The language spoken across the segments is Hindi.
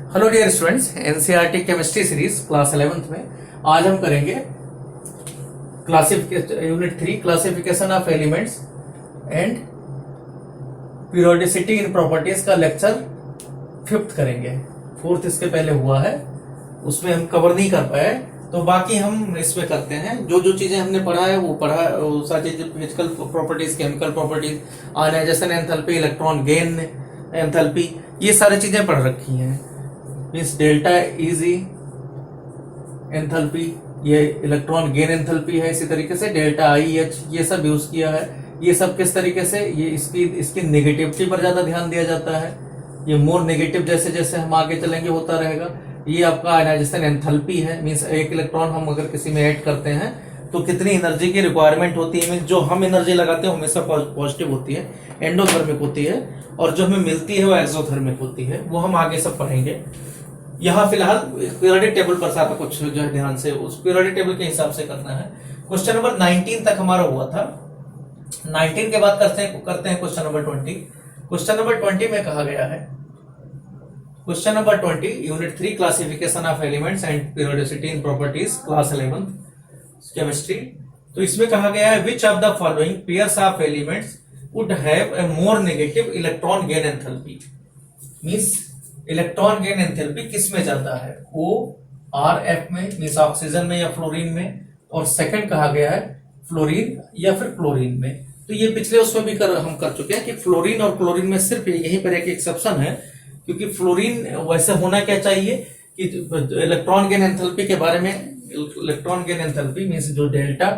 Hello dear students, NCERT chemistry series class 11th में आज हम करेंगे unit 3 classification of elements and periodicity in properties का लेक्चर 5th करेंगे। 4th इसके पहले हुआ है, उसमें हम कवर नहीं कर पाए, तो बाकी हम इसमें करते हैं। जो जो चीजें हमने पढ़ा है वो पढ़ा, सारी चीजें physical properties, chemical properties, ionisation enthalpy, electron gain enthalpy, ये सारी चीजें पढ़ रखी हैं। मीन्स डेल्टा इजी एंथैल्पी, ये इलेक्ट्रॉन गेन एंथैल्पी है। इसी तरीके से डेल्टा आई एच, ये सब यूज किया है। ये सब किस तरीके से, ये इसकी नेगेटिविटी पर ज्यादा ध्यान दिया जाता है। ये मोर नेगेटिव जैसे जैसे हम आगे चलेंगे होता रहेगा। ये आपका आयनाइजेशन एंथैल्पी है, मीन्स एक इलेक्ट्रॉन हम अगर किसी में ऐड करते हैं तो कितनी एनर्जी की रिक्वायरमेंट होती है। मीन्स जो हम एनर्जी लगाते हैं हमेशा पॉजिटिव होती है, एंडोथर्मिक होती है, और जो हमें मिलती है वो एक्सोथर्मिक होती है। वो हम आगे सब पढ़ेंगे। यहाँ फिलहाल पीरियोडिक टेबल पर सारा कुछ जो है ध्यान से उस पीरियोडिक टेबल के हिसाब से करना है। क्वेश्चन नंबर 19 तक हमारा हुआ था। 19 के बाद करते हैं क्वेश्चन नंबर 20। क्वेश्चन नंबर 20 में कहा गया है, question number 20 unit 3 classification of elements and periodicity in properties class 11th chemistry. तो इसमें कहा गया है विच of the following pairs of elements would have a more negative electron gain enthalpy. Means electron gain enthalpy किस में ज्यादा है, ओ आर एफ में, मींस ऑक्सीजन में या फ्लोरीन में, और सेकंड कहा गया है फ्लोरीन या फिर क्लोरीन में। तो ये पिछले उसमें भी हम कर चुके हैं कि फ्लोरीन और क्लोरीन में सिर्फ यहीं पर एक एक्सेप्शन है, क्योंकि फ्लोरीन वैसे होना क्या चाहिए कि इलेक्ट्रॉन गेन एंथैल्पी के बारे में, इलेक्ट्रॉन गेन एंथैल्पी मींस जो डेल्टा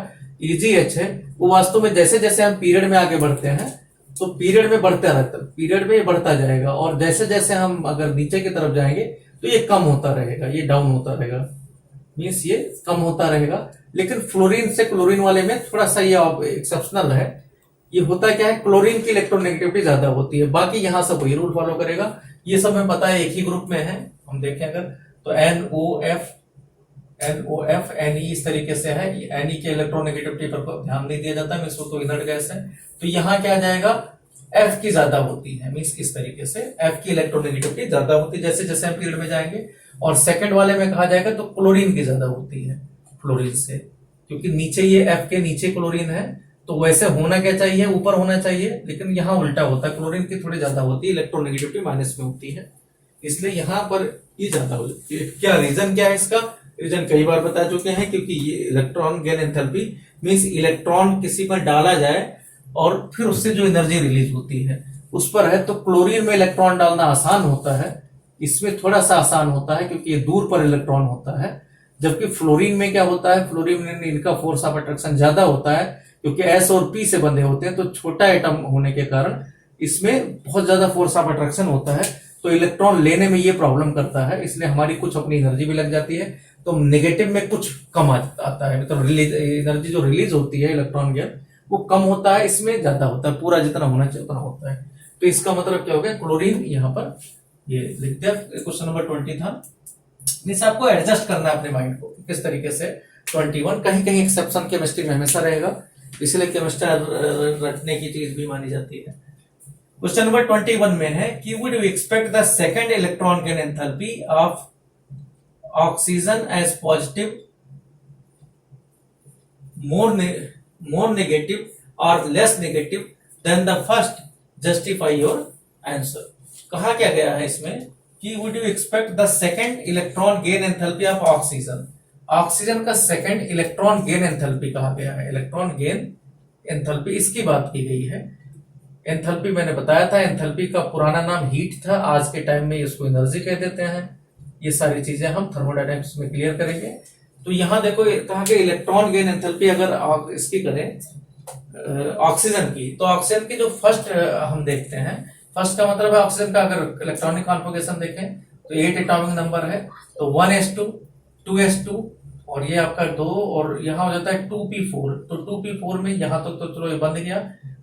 ईजीएच है वो वास्तव में जैसे जैसे हम पीरियड में आगे बढ़ते हैं तो पीरियड में बढ़ता रहता है, पीरियड में बढ़ता जाएगा, और जैसे जैसे हम अगर नीचे की तरफ जाएंगे तो ये कम होता रहेगा, ये डाउन होता रहेगा, मींस ये कम होता रहेगा। लेकिन फ्लोरीन से क्लोरीन वाले में थोड़ा सा ये एक्सेप्शनल है। ये होता क्या है, क्लोरीन की इलेक्ट्रोनेगेटिविटी ज्यादा होती है, बाकी यहाँ सब वही रूल फॉलो करेगा। ये सब हमें पता है एक ही ग्रुप में है। हम देखें अगर तो NOF Ne इस तरीके से है। Ne के इलेक्ट्रोनेगेटिविटी पर ध्यान नहीं दिया जाता, मीन्स वो तो इनर्ट गैस है। तो यहाँ क्या आ जाएगा, F की ज्यादा होती है, मीन्स इस तरीके से F की इलेक्ट्रोनेगेटिविटी ज्यादा होती है जैसे जैसे हम पीरियड में जाएंगे। और सेकंड वाले में कहा जाएगा तो क्लोरीन की ज्यादा होती है फ्लोरीन से, क्योंकि नीचे ये F के नीचे क्लोरीन है। तो वैसे होना क्या चाहिए, ऊपर होना चाहिए, लेकिन यहाँ उल्टा होता है, क्लोरीन की थोड़ी ज्यादा होती है, इलेक्ट्रोनेगेटिविटी माइनस में होती है, इसलिए यहाँ पर ये ज्यादा हो जाती है। क्या रीजन क्या है इसका, रीजन कई बार बता चुके हैं, क्योंकि ये electron gain enthalpy means electron किसी पर डाला जाए और फिर उससे जो एनर्जी रिलीज होती है उस पर है। तो क्लोरीन में इलेक्ट्रॉन डालना आसान होता है, इसमें थोड़ा सा आसान होता है क्योंकि ये दूर पर इलेक्ट्रॉन होता है। जबकि फ्लोरीन में क्या होता है, फ्लोरीन में इनका फोर्स ऑफ अट्रैक्शन ज्यादा होता है, क्योंकि S और P से बंधे होते हैं, तो छोटा एटम होने के कारण इसमें बहुत ज्यादा फोर्स ऑफ अट्रैक्शन होता है, तो इलेक्ट्रॉन लेने में ये प्रॉब्लम करता है, इसलिए हमारी कुछ अपनी एनर्जी भी लग जाती है। तो नेगेटिव में कुछ कम आता है, मतलब एनर्जी जो रिलीज होती है इलेक्ट्रॉन गेन वो कम होता है, इसमें ज्यादा होता है, पूरा जितना होना चाहिए उतना होता है। तो इसका मतलब क्या हो गया, क्लोरीन यहाँ पर ये लिखते हैं। क्वेश्चन नंबर 20 था, मीन्स आपको एडजस्ट करना है अपने माइंड को किस तरीके से। 21 कहीं कहीं एक्सेप्शन केमिस्ट्री में हमेशा रहेगा, इसलिए केमिस्ट्री रटने की चीज भी मानी जाती है। क्वेश्चन नंबर 21 में है कि would you expect the second electron gain enthalpy of oxygen as positive, more negative और less negative than the first, justify your answer. कहा क्या गया है इसमें कि would you expect the second electron gain enthalpy of oxygen, oxygen का सेकंड इलेक्ट्रॉन गेन एंथैल्पी कहा गया है। इलेक्ट्रॉन गेन एंथैल्पी इसकी बात की गई है। एंथैल्पी मैंने बताया था, एंथैल्पी का पुराना नाम हीट था, आज के टाइम में इसको एनर्जी कह देते हैं। ये सारी चीजें हम थर्मोडायनामिक्स में क्लियर करेंगे। तो यहाँ देखो कहा कि इलेक्ट्रॉन गेन एंथैल्पी अगर इसकी करें ऑक्सीजन की, तो ऑक्सीजन की जो फर्स्ट हम देखते हैं, फर्स्ट का मतलब है ऑक्सीजन का अगर इलेक्ट्रॉनिक कॉन्फ़िगरेशन देखें तो 8 एटॉमिक नंबर है, तो 1s2 2s2 और ये आपका 2, और यहाँ हो जाता है 2p4। तो 2p4 में यहाँ तक तो चलो ये बंद गया।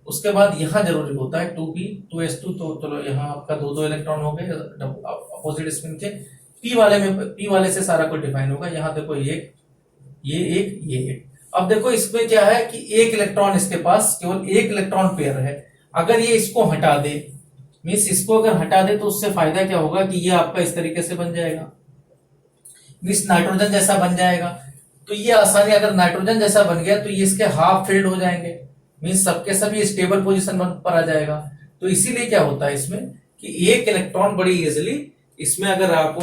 उसके बाद यहाँ जरूरी होता है 2p 2s2, तो चलो यहाँ आपका दो इलेक्ट्रॉन हो गए अपोजिट स्पिन के। पी वाले से सारा कुछ डिफाइन होगा। यहाँ देखो ये अब देखो इसमें क्या है कि एक इलेक्ट्रॉन, इसके पास केवल एक इलेक्ट्रॉन पेयर है। अगर ये इसको हटा दे मीन्स इसको अगर हटा दे तो उससे फायदा क्या होगा कि ये आपका इस तरीके से बन जाएगा, मीन्स नाइट्रोजन जैसा बन जाएगा। तो ये आसानी, अगर नाइट्रोजन जैसा बन गया तो ये इसके हाफ फिल्ड हो जाएंगे, मीन्स सबके सभी स्टेबल पोजीशन पर आ जाएगा। तो इसीलिए क्या होता है इसमें कि एक इलेक्ट्रॉन बड़ी इजिली इसमें अगर आप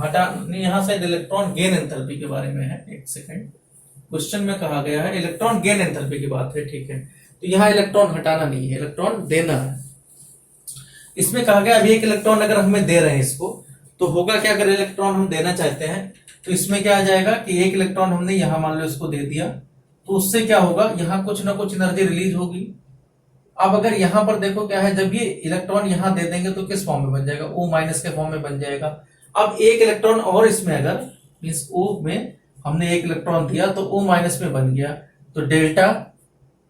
हटा, यहां से इलेक्ट्रॉन गेन एंथैल्पी के बारे में है, एक सेकेंड, क्वेश्चन में कहा गया है इलेक्ट्रॉन गेन एंथैल्पी की बात है, ठीक है। तो यहाँ इलेक्ट्रॉन हटाना नहीं है, इलेक्ट्रॉन देना है। इसमें कहा गया अभी एक इलेक्ट्रॉन अगर हमें दे रहे हैं इसको, तो होगा क्या, अगर इलेक्ट्रॉन हम देना चाहते हैं तो इसमें क्या आ जाएगा कि एक इलेक्ट्रॉन हमने यहां मान लो इसको दे दिया, तो उससे क्या होगा, यहां कुछ ना कुछ एनर्जी रिलीज होगी। अब अगर यहां पर देखो क्या है, जब ये इलेक्ट्रॉन यहां दे देंगे तो किस फॉर्म में बन जाएगा, O माइनस के फॉर्म में बन जाएगा। अब एक इलेक्ट्रॉन और इसमें अगर मीन्स O में हमने एक इलेक्ट्रॉन दिया तो O माइनस में बन गया, तो डेल्टा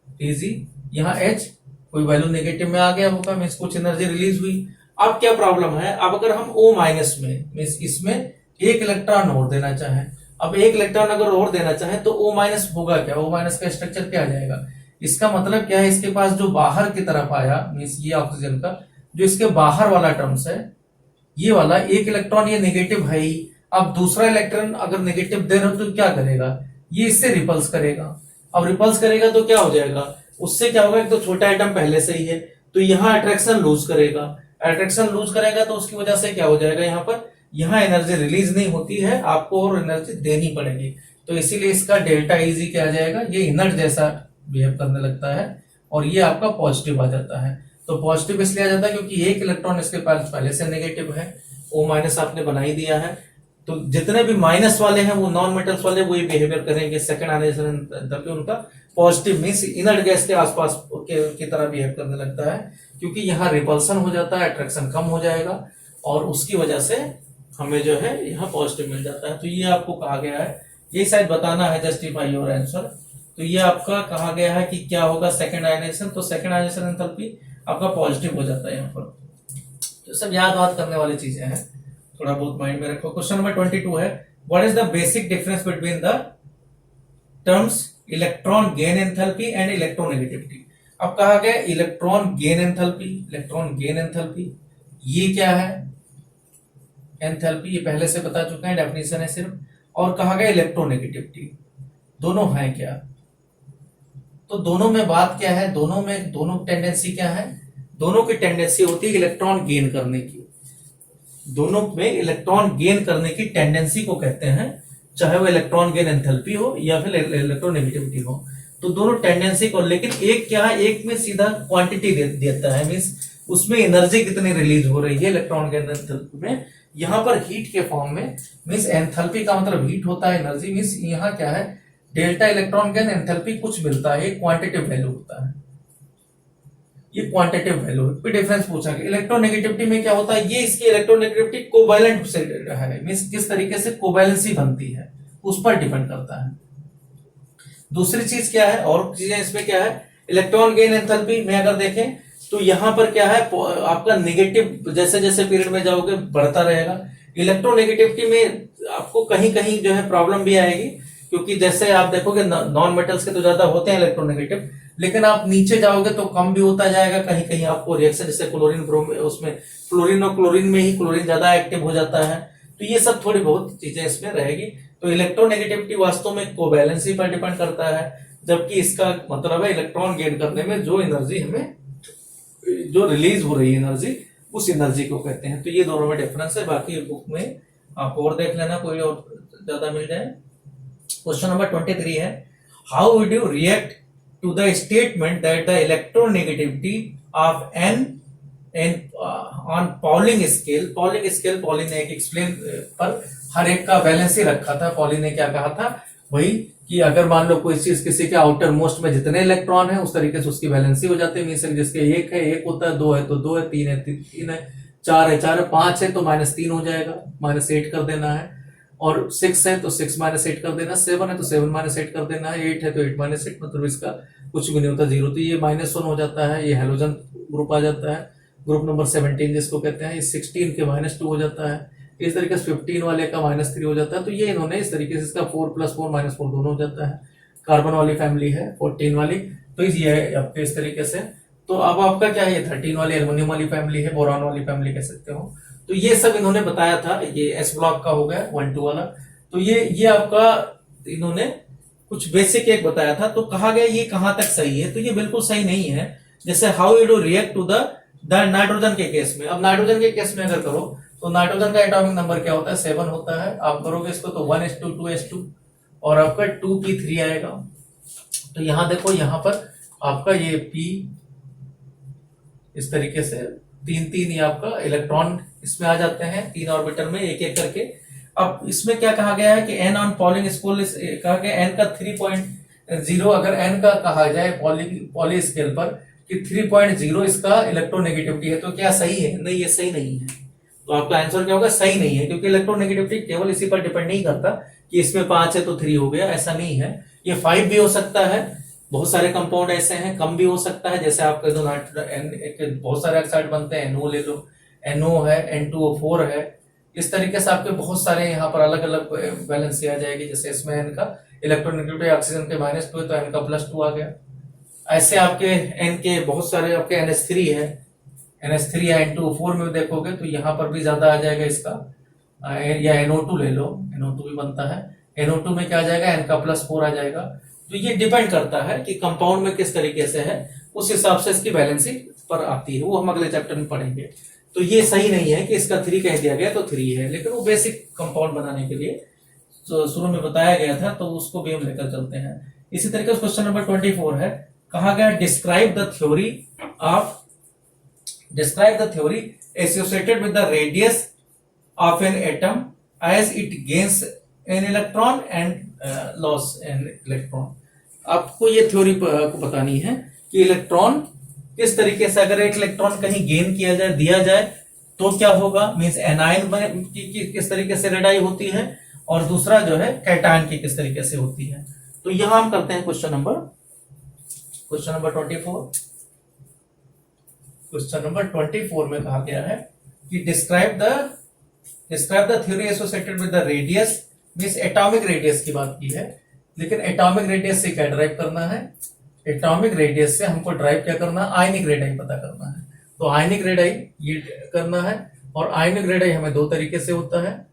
Tg, यहाँ H कोई वैल्यू नेगेटिव में आ गया होगा, मीन्स कुछ एनर्जी रिलीज हुई। अब क्या प्रॉब्लम है, अब अगर हम O माइनस में मीन्स इसमें एक इलेक्ट्रॉन और देना चाहें, अब एक इलेक्ट्रॉन अगर और देना चाहें तो O माइनस होगा क्या, O माइनस का स्ट्रक्चर क्या आ जाएगा, इसका मतलब क्या है, इसके पास जो बाहर की तरफ आया मीन्स ये ऑक्सीजन का जो इसके बाहर वाला टर्म्स है, ये वाला एक इलेक्ट्रॉन ये नेगेटिव है ही। अब दूसरा इलेक्ट्रॉन अगर नेगेटिव दे रहे हो तो क्या करेगा, ये इससे रिपल्स करेगा। अब रिपल्स करेगा तो क्या हो जाएगा, उससे क्या होगा, एक तो छोटा आइटम पहले से ही है तो यहाँ अट्रैक्शन लूज करेगा, अट्रैक्शन लूज करेगा तो उसकी वजह से क्या हो जाएगा, यहाँ पर यहाँ एनर्जी रिलीज नहीं होती है, आपको और एनर्जी देनी पड़ेगी। तो इसीलिए इसका डेल्टा इजी क्या आ जाएगा, ये इनर्ट जैसा बिहेव करने लगता है और ये आपका पॉजिटिव आ जाता है। तो पॉजिटिव इसलिए आ जाता है क्योंकि एक इलेक्ट्रॉन इसके पास पहले से नेगेटिव है, O माइनस आपने बना ही दिया है। तो जितने भी माइनस वाले हैं वो नॉन मेटल्स वाले वो ये बिहेवियर करेंगे, सेकंड आयोनाइजेशन एंथैल्पी उनका पॉजिटिव मींस इनर्ट गैस के आसपास की तरह बिहेव करने लगता है, क्योंकि यहाँ रिपल्सन हो जाता है, अट्रैक्शन कम हो जाएगा और उसकी वजह से हमें जो है यहाँ पॉजिटिव मिल जाता है। तो ये आपको कहा गया है, ये शायद बताना है जस्टिफाई योर आंसर। तो ये आपका कहा गया है कि क्या होगा सेकंड आयोनाइजेशन, तो सेकंड आयोनाइजेशन एंथैल्पी आपका पॉजिटिव हो जाता है यहाँ पर। तो सब याद वाद करने वाली चीजें हैं, थोड़ा बहुत माइंड में रखो। क्वेश्चन नंबर 22 है, what is the basic difference between the terms electron gain enthalpy and electronegativity. अब कहा गया electron gain enthalpy, electron gain enthalpy ये क्या है, एंथैल्पी ये पहले से बता चुके हैं, डेफिनेशन है सिर्फ। और कहा गया इलेक्ट्रोनेगेटिविटी, दोनों हैं क्या, तो दोनों में बात क्या है, दोनों टेंडेंसी क्या है, दोनों की टेंडेंसी होती है इलेक्ट्रॉन गेन करने की, दोनों में इलेक्ट्रॉन गेन करने की टेंडेंसी को कहते हैं, चाहे वो इलेक्ट्रॉन गेन एंथैल्पी हो या फिर इलेक्ट्रोनेगेटिविटी हो, तो दोनों टेंडेंसी को। लेकिन एक क्या है, एक में सीधा क्वांटिटी देता है, मींस उसमें एनर्जी कितनी रिलीज हो रही है इलेक्ट्रॉन गेन एंथैल्पी में, यहाँ पर हीट के फॉर्म में, मींस एंथैल्पी का मतलब हीट होता है, एनर्जी मींस यहाँ क्या है डेल्टा इलेक्ट्रॉन गेन एंथैल्पी कुछ मिलता है, क्वांटिटिव वैल्यू होता है, ये क्वांटिटिव वैल्यू पे डिफरेंस पूछा गया। इलेक्ट्रोनेगेटिविटी में क्या होता है, ये इसकी इलेक्ट्रोनेगेटिविटी कोवैलेंट से है, मींस किस तरीके से कोवैलेंसी बनती है उस पर डिपेंड करता है। दूसरी चीज क्या है, और चीजें इसमें क्या है, इलेक्ट्रॉन गेन एंथैल्पी में अगर देखें तो यहाँ पर क्या है, आपका नेगेटिव जैसे जैसे पीरियड में जाओगे बढ़ता रहेगा। इलेक्ट्रोनेगेटिविटी में आपको कहीं कहीं जो है प्रॉब्लम भी आएगी, क्योंकि जैसे आप देखोगे नॉन मेटल्स के तो ज्यादा होते हैं इलेक्ट्रोनेगेटिव, लेकिन आप नीचे जाओगे तो कम भी होता जाएगा, कहीं कहीं आपको रिएक्शन जैसे क्लोरीन ब्रोमीन, उसमें फ्लोरीन और क्लोरीन में ही क्लोरीन ज्यादा एक्टिव हो जाता है, तो ये सब थोड़ी बहुत चीजें इसमें रहेगी। तो इलेक्ट्रोनेगेटिविटी वास्तव में कोवैलेंसी पर डिपेंड करता है, जबकि इसका मतलब है इलेक्ट्रॉन गेन करने में जो एनर्जी हमें जो रिलीज हो रही है एनर्जी, उस एनर्जी को कहते हैं। तो ये दोनों में डिफरेंस है, बाकी बुक में आप और देख लेना, कोई और ज्यादा मिल जाए। क्वेश्चन नंबर 23 है, how would you react to the statement that the electronegativity of N on Pauling scale, Pauling ने एक एक्सप्लेन पर हर एक का बैलेंस ही रखा था। पॉलिंग ने क्या कहा था, वही कि अगर मान लो कोई चीज किसी के आउटर मोस्ट में जितने इलेक्ट्रॉन है उस तरीके से उसकी बैलेंसी हो जाती है, मींस जिसके एक है एक होता है, दो है तो दो है, तीन है तीन है, चार है, पांच है तो -3 हो जाएगा, -8 कर देना है, और 6 है तो 6 -8 कर देना, 7 है तो 7 -8 कर देना है, 8 है तो 8 -8, मतलब इसका कुछ भी नहीं होता, 0, तो ये -1 हो जाता है, ये हेलोजन ग्रुप आ जाता है, ग्रुप नंबर 17 जिसको कहते हैं, ये 16 के -2 हो जाता है, इस तरीके से 15 वाले का -3 हो जाता है। तो ये इन्होंने इस तरीके से इसका 4 + 4 -4 दोनों हो जाता है। कार्बन वाली फैमिली है 14 वाली, तो ये आपके इस तरीके से। तो अब आपका क्या है, ये 13 वाली एल्युमिनियम वाली फैमिली है, बोरॉन वाली फैमिली कह सकते हो। तो ये सब इन्होंने बताया था, ये एस ब्लॉक का हो गया 1 2 वाला। तो ये आपका इन्होंने कुछ बेसिक एक बताया था। तो कहा गया ये कहां तक सही है, तो ये बिल्कुल सही नहीं है। जैसे how you do react to the nitrogen के केस में, अब नाइट्रोजन के केस में अगर करो तो नाइट्रोजन का एटॉमिक नंबर क्या होता है, 7 होता है। आप करोगे इसको तो 1s2 2s2 और आपका 2p3 आएगा। तो यहां देखो, यहां पर आपका ये p इस तरीके से 3 ये आपका इलेक्ट्रॉन इसमें आ जाते हैं 3 ऑर्बिटल में एक एक करके। अब इसमें क्या कहा गया है कि n ऑन पॉलिंग स्कूल कहा गया n का 3.0, अगर n का कहा जाए पॉली स्केल पर कि 3.0 इसका इलेक्ट्रोनेगेटिविटी है, तो क्या सही है? नहीं, ये सही नहीं है। तो आपका आंसर क्या होगा, सही नहीं है, क्योंकि इलेक्ट्रोनेगेटिविटी केवल इसी पर डिपेंड नहीं करता कि इसमें 5 है तो 3 हो गया, ऐसा नहीं है। ये 5 भी हो सकता है, बहुत सारे कंपाउंड ऐसे हैं, कम भी हो सकता है। जैसे आपके जो बहुत सारे ऑक्साइड बनते हैं, NO ले लो, NO है, N2O4 है, इस तरीके से आपके बहुत सारे यहाँ पर अलग अलग बैलेंस आ जाएगी। जैसे इसमें n का इलेक्ट्रोनेगेटिविटी ऑक्सीजन के -2 है तो n का +2 आ गया। ऐसे आपके n के बहुत सारे, आपके NH3 है, NH3 या N2O4 में देखोगे तो यहाँ पर भी ज्यादा आ जाएगा इसका, या NO2 ले लो, NO2 भी बनता है, NO2 में क्या आ जाएगा, n का +4 आ जाएगा। तो ये डिपेंड करता है कि कंपाउंड में किस तरीके से है, उस हिसाब से इसकी बैलेंसिंग पर आती है, वो हम अगले चैप्टर में पढ़ेंगे। तो ये सही नहीं है कि इसका 3 कह दिया गया तो 3 है, लेकिन वो बेसिक कंपाउंड बनाने के लिए तो शुरू में बताया गया था, तो उसको भी हम लेकर चलते हैं। इसी तरीके से क्वेश्चन नंबर 24 है, कहा गया describe the theory associated with the radius of an atom as it gains an electron and loss an electron. आपको ये थ्योरी को बतानी है कि इलेक्ट्रॉन किस तरीके से, अगर एक इलेक्ट्रॉन कहीं गेन किया जाए, दिया जाए, तो क्या होगा, मींस एनायन की किस तरीके से रेडाई होती है, और दूसरा जो है कैटायन की किस तरीके से होती है। तो यहां हम करते हैं क्वेश्चन नंबर 24। क्वेश्चन नंबर 24 में कहा गया है कि describe the theory associated with the radius, means atomic radius की बात की है, लेकिन एटॉमिक रेडियस से क्या ड्राइव करना है, एटॉमिक रेडियस से हमको ड्राइव क्या करना है, आयनिक रेडाई पता करना है। तो आयनिक रेडाई ये करना है, और आयनिक रेडाई हमें 2 तरीके से होता है।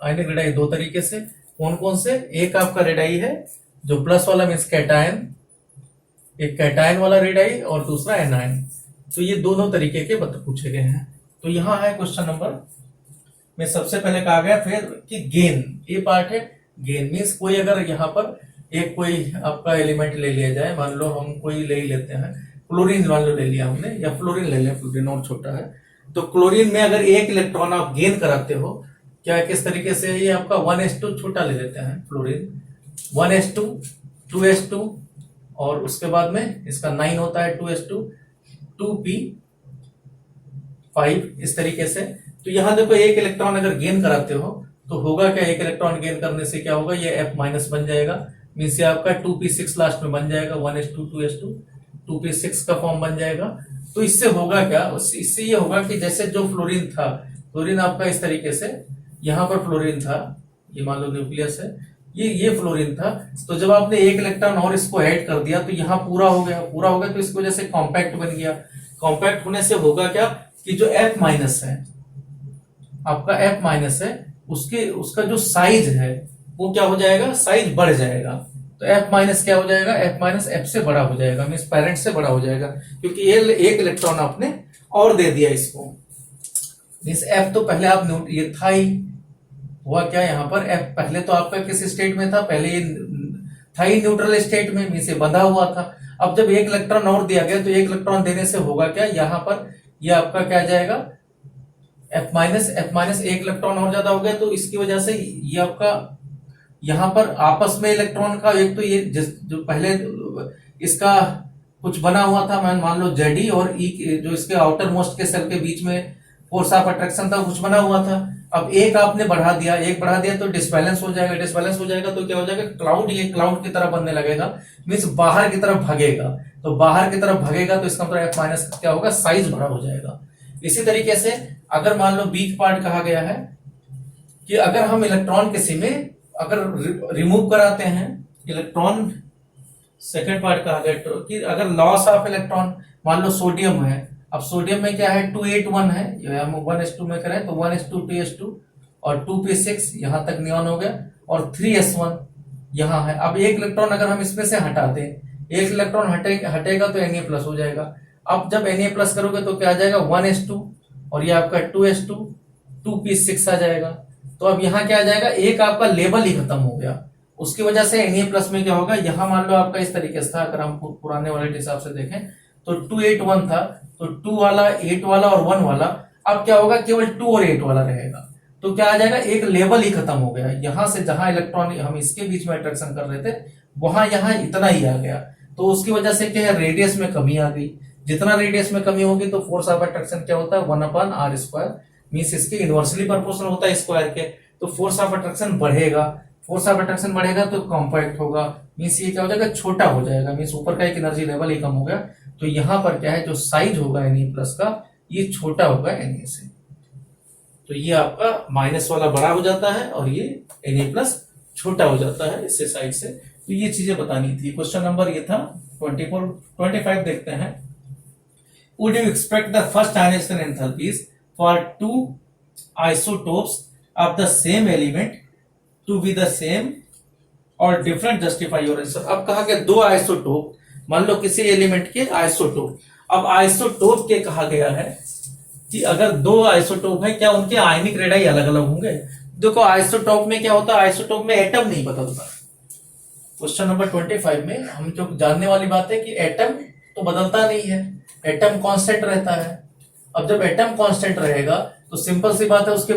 आयनिक रेडाई 2 तरीके से, कौन कौन से, एक आपका रेडाई है जो प्लस वाला मींस कैटायन, एक कैटायन वाला रेडाई, और दूसरा एनायन। तो ये दोनों तरीके के पूछे गए हैं। तो यहां है क्वेश्चन नंबर में सबसे पहले कहा गया फिर कि गेन, ये पार्ट है गेन, मींस कोई अगर यहाँ पर एक कोई आपका एलिमेंट ले लिया जाए, मान लो हम कोई ले ही लेते हैं, क्लोरीन मान लो ले लिया हमने, या फ्लोरीन ले लिया, फ्लोरीन और छोटा है। तो क्लोरीन में अगर एक इलेक्ट्रॉन आप गेन कराते हो, क्या किस तरीके से, ये आपका 1s2 छोटा ले लेते हैं फ्लोरीन, 1s2 2s2, और उसके बाद में इसका 9 होता है 2s2 2p5 इस तरीके से। तो यहां देखो एक इलेक्ट्रॉन अगर गेन कराते हो तो होगा क्या, एक इलेक्ट्रॉन गेन करने से क्या होगा, ये F- बन जाएगा, मींस ये आपका 2p6 लास्ट में बन जाएगा, 1s2 2s2 2p6 का फॉर्म बन जाएगा। तो इससे होगा क्या, इससे ये होगा कि जैसे जो फ्लोरीन था, फ्लोरीन आपका इस तरीके से, यहां पर फ्लोरीन था, ये मान लो न्यूक्लियस है, ये फ्लोरीन था, तो जब आपने एक इलेक्ट्रॉन और इसको ऐड कर दिया तो यहाँ पूरा हो गया, तो इसकी वजह से कॉम्पैक्ट बन गया। कॉम्पैक्ट होने से होगा क्या कि जो F- है, आपका F- है, उसका जो साइज है वो क्या हो जाएगा, साइज बढ़ जाएगा। तो F- क्या हो जाएगा, F- F से बड़ा हो जाएगा, मींस पेरेंट से बड़ा हो जाएगा, क्योंकि ये एक इलेक्ट्रॉन आपने और दे दिया इसको। मींस F तो पहले आप ये था ही, हुआ क्या यहाँ पर, F पहले तो आपका किस स्टेट में था, पहले ये था ही न्यूट्रल स्टेट में, मींस ये बंधा हुआ था। अब जब एक इलेक्ट्रॉन और दिया गया तो एक इलेक्ट्रॉन देने से होगा क्या, यहाँ पर ये आपका क्या जाएगा, F- एक इलेक्ट्रॉन और ज्यादा हो गया, तो इसकी वजह से ये आपका यहाँ पर आपस में इलेक्ट्रॉन का, एक तो ये जो पहले इसका कुछ बना हुआ था, मान लो Ze और E जो इसके आउटर मोस्ट के सेल के बीच में फोर्स ऑफ अट्रैक्शन था, कुछ बना हुआ था। अब एक आपने बढ़ा दिया तो डिसबैलेंस हो जाएगा, तो क्या हो जाएगा, क्लाउड, ये क्लाउड की तरह बनने लगेगा, मींस बाहर की तरफ भागेगा। तो बाहर की तरफ भागेगा तो इसका मतलब F- क्या होगा, साइज बड़ा हो जाएगा। इसी तरीके से अगर मान लो वीक पार्ट कहा गया है कि अगर हम इलेक्ट्रॉन किसी में अगर रिमूव कराते हैं, इलेक्ट्रॉन सेकेंड पार्ट कहा गया कि अगर लॉस ऑफ इलेक्ट्रॉन, मान लो सोडियम है, अब सोडियम में क्या है 281 है, हम 1s2 में करें तो 1s2 2s2 और 2p6 यहां तक नियॉन हो गया और 3s1 यहाँ है। अब एक इलेक्ट्रॉन अगर हम इसमें से हटा दें, एक इलेक्ट्रॉन हटेगा तो Na+ हो जाएगा। अब जब Na+ करोगे तो क्या आ जाएगा 1s2 और ये आपका 2s2 2p6 आ जाएगा। तो अब यहाँ क्या आ जाएगा, एक आपका लेवल ही खत्म हो गया, उसकी वजह से Na+ में क्या होगा, यहाँ मान लो आपका इस तरीके से था, अगर हम पुराने वाले के हिसाब से देखें तो 281 था, तो 2 वाला 8 वाला और 1 वाला, अब क्या होगा केवल 2 और 8 वाला रहेगा। तो क्या आ जाएगा, एक लेवल ही खत्म हो गया, यहां से जहां इलेक्ट्रॉन हम इसके बीच में अट्रैक्शन कर रहे थे वहां यहाँ इतना ही आ गया। तो उसकी वजह से क्या है, रेडियस में कमी आ गई। जितना रेडियस में कमी होगी तो फोर्स ऑफ अट्रैक्शन क्या होता है 1/r², मींस इसके इनवर्सली प्रोपोर्शनल होता है स्क्वायर के। तो फोर्स ऑफ अट्रैक्शन बढ़ेगा, फोर्स ऑफ अट्रैक्शन बढ़ेगा तो कॉम्पैक्ट होगा, मींस ये क्या हो जाएगा, छोटा हो जाएगा, मींस ऊपर का एक एनर्जी लेवल ही कम हो गया। तो यहाँ पर क्या है, जो साइज होगा Na+ का ये छोटा होगा Na से, तो ये आपका माइनस वाला बड़ा हो जाता है और ये Na+ छोटा हो जाता है इससे साइड से। तो ये चीजें बतानी थी। क्वेश्चन नंबर ये था 25 देखते हैं। Would you expect the first ionization enthalpies for two isotopes of the same element to be the same or different? Justify your answer। अब कहा गया दो आइसोटोप, मान लो किसी एलिमेंट के आइसोटोप, अब आइसोटोप के कहा गया है कि अगर दो आइसोटोप है क्या उनके आयनिक रेडाई अलग अलग होंगे। देखो आइसोटोप में क्या होता है, आइसोटोप में एटम नहीं बदलता। क्वेश्चन नंबर 25 में हम जो जानने वाली बात है कि एटम तो बदलता नहीं है, एटम कांस्टेंट रहता है। अब जब एटम कांस्टेंट रहेगा तो सिंपल सी बात है उसके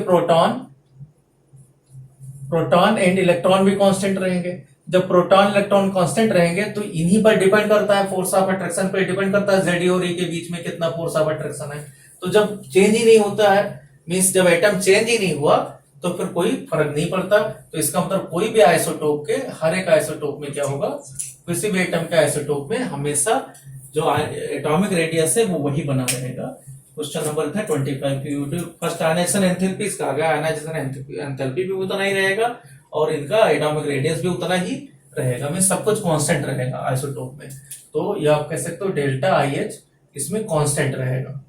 प्रोटॉन एंड इलेक्ट्रॉन भी कांस्टेंट रहेंगे। जब प्रोटॉन इलेक्ट्रॉन कांस्टेंट रहेंगे तो इन्हीं पर डिपेंड करता है, फोर्स ऑफ अट्रैक्शन पर डिपेंड करता है Ze और E के बीच में कितना फोर्स ऑफ अट्रैक्शन है। तो जब चेंज ही नहीं होता है, मींस जब एटम चेंज ही नहीं हुआ तो फिर कोई फर्क नहीं पड़ता। तो इसका मतलब कोई भी आइसोटोप के, हर एक आइसोटोप में क्या होगा, किसी भी एटम के आइसोटोप में हमेशा जो एटॉमिक रेडियस है वो वही बना रहेगा। क्वेश्चन नंबर था 25 फर्स्ट आयनाइजेशन एंथैल्पी कहा गया, आयनाइजेशन एंथैल्पी भी उतना ही रहेगा और इनका एटॉमिक रेडियस भी उतना ही रहेगा, मींस सब कुछ कांस्टेंट रहेगा आइसोटोप में। तो ये आप कह सकते हो डेल्टा IH इसमें कांस्टेंट रहेगा।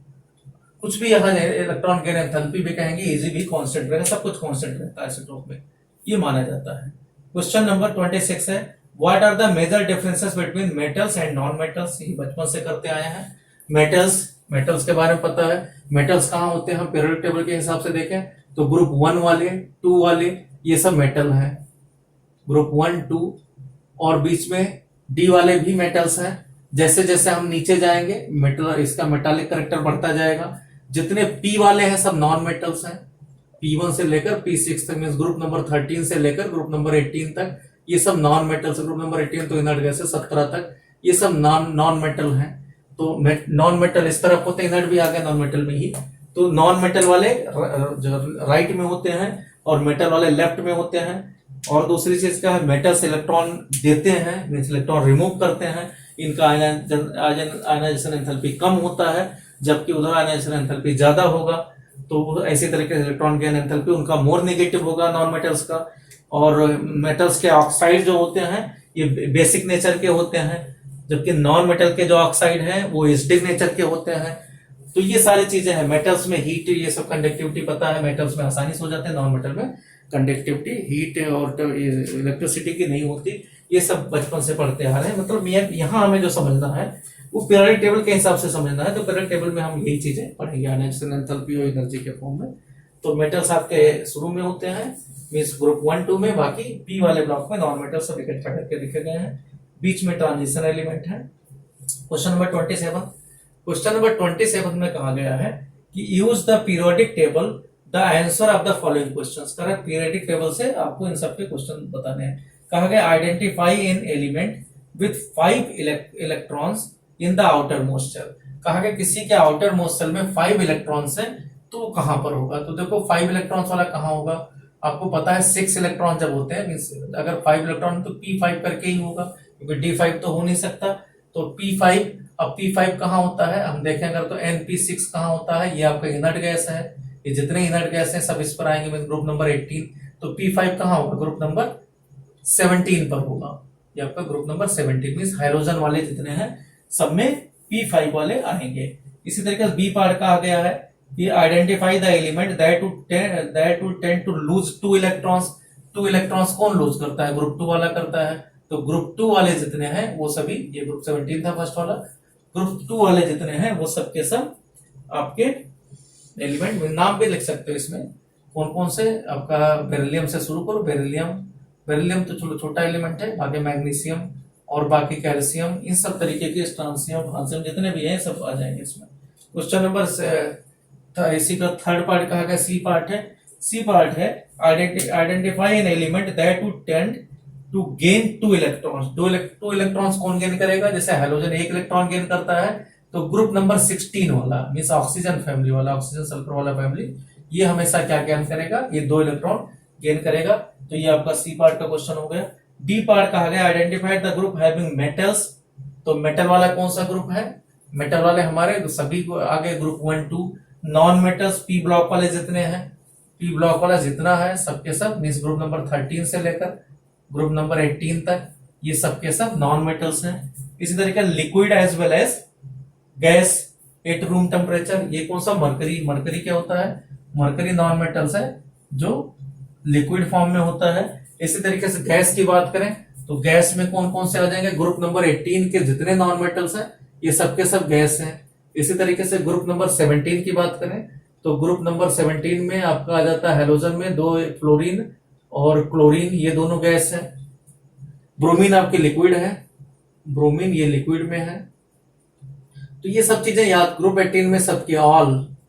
कुछ भी यहाँ इलेक्ट्रॉन गेन एंथैल्पी भी कहेंगे, इजी भी कांस्टेंट रहेगा, सब कुछ कांस्टेंट रहता है आइसोटोप में, ये माना जाता है। क्वेश्चन नंबर 26 है what are the major differences between metals and non metals. ये बचपन से करते आए हैं। मेटल्स के बारे में पता है, मेटल्स कहाँ होते हैं, हम पीरियोडिक टेबल के हिसाब से देखें तो ग्रुप 1 वाले 2 वाले ये सब मेटल हैं, ग्रुप 1 2 और बीच में D वाले भी मेटल्स हैं। जैसे जैसे हम नीचे जाएंगे मेटल इसका मेटालिक कैरेक्टर बढ़ता जाएगा। जितने P वाले हैं सब नॉन मेटल्स हैं, P1 से लेकर P6 तक, मींस ग्रुप नंबर 13 से लेकर ग्रुप नंबर 18 तक ये सब नॉन मेटल्स। ग्रुप नंबर 18 तो इनर्ट गैस है, 17 तक ये सब नॉन मेटल हैं। तो नॉन मेटल इस तरफ होते हैं, इनर्ट भी आ गए नॉन मेटल में ही। तो नॉन मेटल वाले राइट में होते हैं और मेटल वाले लेफ्ट में होते हैं। और दूसरी चीज क्या है, मेटल से इलेक्ट्रॉन देते हैं, मींस इलेक्ट्रॉन रिमूव करते हैं, इनका आयनाइजेशन एंथैल्पी कम होता है, जबकि उधर आयनाइजेशन एंथैल्पी ज्यादा होगा। तो ऐसे तरीके से इलेक्ट्रॉन गेन एंथैल्पी उनका मोर नेगेटिव होगा नॉन मेटल्स का। और मेटल्स के ऑक्साइड जो होते हैं ये बेसिक नेचर के होते हैं, जबकि नॉन मेटल के जो ऑक्साइड हैं वो एसिडिक नेचर के होते हैं। तो ये सारी चीजें हैं। मेटल्स में हीट, ये सब कंडक्टिविटी पता है, मेटल्स में आसानी से हो जाते हैं, नॉन मेटल में कंडक्टिविटी, हीट और इलेक्ट्रिसिटी की नहीं होती। ये सब बचपन से पढ़ते आ रहे हैं। मतलब यहाँ हमें जो समझना है वो पीरियोडिक टेबल के हिसाब से समझना है। तो पीरियोडिक टेबल में हम यही चीजें पढ़ेंगे, आयनाइजेशन एंथैल्पी और एनर्जी के फॉर्म में। तो मेटल्स आपके शुरू में होते हैं, मींस ग्रुप 1 2 में, बाकी P वाले ब्लॉक में नॉन मेटल सब इकट्ठा करके लिखे गए हैं। बीच में ट्रांजिशन एलिमेंट है। क्वेश्चन नंबर 27 में कहा गया है कि use the periodic table the answer of the following questions. Correct, periodic table से आपको इन सब के क्वेश्चन बताने हैं। कहा गया identify an element with 5 electrons in the outermost shell. कहा गया किसी के आउटर मोस्ट शेल में 5 इलेक्ट्रॉन्स हैं तो कहां पर होगा। तो देखो 5 इलेक्ट्रॉन्स वाला कहां होगा, आपको पता है 6 इलेक्ट्रॉन जब होते हैं, अगर 5 इलेक्ट्रॉन तो P5 करके ही होगा, क्योंकि D5 तो हो नहीं सकता। तो P5, अब P5 कहां होता है हम देखें अगर, तो NP6 कहां होता है, ये आपका इनर्ट गैस है। ये जितने इनर्ट गैस हैं सब इस पर आएंगे, ग्रुप नंबर 18। तो P5 कहां होगा, ग्रुप नंबर 17 पर होगा। ये आपका ग्रुप नंबर 17 मींस हाइड्रोजन वाले जितने हैं सब में P5 वाले आएंगे। इसी तरीके से बी पार्ट का आ गया है कि identify the element that to tend to lose 2 electrons. 2 electrons कौन लूज करता है? ग्रुप 2 वाला करता है। तो ग्रुप 2 वाले जितने हैं वो सभी, ये ग्रुप 17 था फर्स्ट वाला, ग्रुप 2 वाले जितने हैं वो सब के सब आपके एलिमेंट, नाम भी लिख सकते हो इसमें कौन कौन से। आपका बेरिलियम से शुरू करो, बेरिलियम तो चलो छोटा एलिमेंट है, बाकी मैग्नीशियम और बाकी कैल्शियम, इन सब तरीके के स्ट्रांसियम फ्रांसियम जितने भी हैं सब आ जाएंगे इसमें। क्वेश्चन नंबर इसी का थर्ड पार्ट कहा गया, सी पार्ट है। सी पार्ट है identify an element that to tend to gain 2 electrons. 2 electrons कौन गेन करेगा? जैसे हाइड्रोजन 1 इलेक्ट्रॉन गेन करता है, तो ग्रुप नंबर 16 वाला मींस ऑक्सीजन फैमिली वाला, ऑक्सीजन सल्फर वाला फैमिली, ये हमेशा क्या गेन करेगा? ये 2 इलेक्ट्रॉन गेन करेगा। तो ये आपका सी पार्ट का क्वेश्चन हो गया। डी पार्ट कहा गया identified the group having metals. तो मेटल वाला कौन सा ग्रुप है? मेटल वाले हमारे सभी को आगे group 1 2। Non metals P block वाले जितने हैं, पी ब्लॉक वाला जितना है सबके सब मींस ग्रुप नंबर 13 से लेकर ग्रुप नंबर 18 तक ये सबके सब नॉन मेटल्स हैं। इसी तरीके liquid as well as gas at room temperature, ये कौन सा? मरकरी। मरकरी क्या होता है? मरकरी नॉन मेटल्स है जो लिक्विड फॉर्म में होता है। इसी तरीके से गैस की बात करें तो गैस में कौन कौन से आ जाएंगे? ग्रुप नंबर 18 के जितने नॉन मेटल्स हैं ये सबके सब गैस हैं। इसी तरीके से ग्रुप नंबर 17 की बात करें तो ग्रुप नंबर 17 में आपका आ जाता है हाइड्रोजन में 2 फ्लोरीन और क्लोरीन, ये दोनों गैस है। ब्रोमीन आपकी लिक्विड है, ब्रोमीन ये लिक्विड में है। तो ये सब चीजें याद, ग्रुप 18 में सबके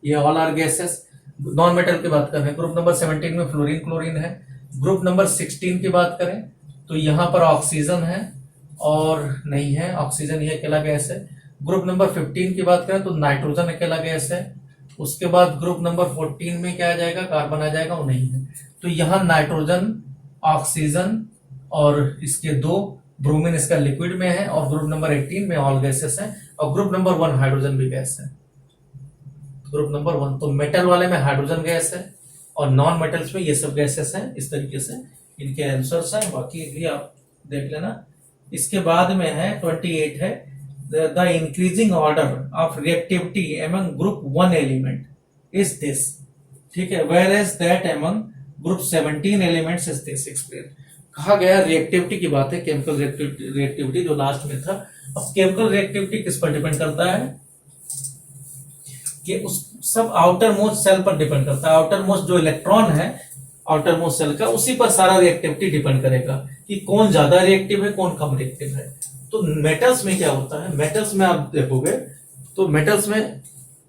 ये all are gases. Non metal की बात कर रहे हैं, ग्रुप नंबर 17 में फ्लोरीन क्लोरीन है। ग्रुप नंबर 16 की बात करें तो यहां पर ऑक्सीजन है और नहीं है, ऑक्सीजन ये अकेला गैस है। ग्रुप नंबर 15 की बात करें तो नाइट्रोजन अकेला गैस है। उसके बाद ग्रुप नंबर 14 में क्या आ जाएगा? कार्बन आ जाएगा, वो नहीं है। तो यहाँ नाइट्रोजन, ऑक्सीजन और इसके 2 ब्रोमीन इसका लिक्विड में है और ग्रुप नंबर 18 में ऑल गैसेस हैं और ग्रुप नंबर 1 हाइड्रोजन भी गैस है। ग्रुप नंबर 1 तो मेटल वाले में हाइड्रोजन गैस है और नॉन मेटल्स में ये सब गैसेस हैं। इस तरीके से इनके आंसर्स हैं, बाकी भी आप देख लेना। इसके बाद में है 28 है the increasing order of reactivity among group 1 element is this, ठीक है, whereas that among group 17 elements is this. Explain. कहा गया रिएक्टिविटी की बात है, केमिकल रिएक्टिविटी जो लास्ट में था। अब केमिकल रिएक्टिविटी किस पर डिपेंड करता है? कि उस सब आउटर मोस्ट सेल पर डिपेंड करता है। आउटर मोस्ट जो इलेक्ट्रॉन है आउटर मोस्ट सेल का, उसी पर सारा रिएक्टिविटी डिपेंड करेगा कि कौन ज्यादा रिएक्टिव है कौन कम रिएक्टिव है। तो मेटल्स में क्या होता है? मेटल्स में आप देखोगे तो मेटल्स में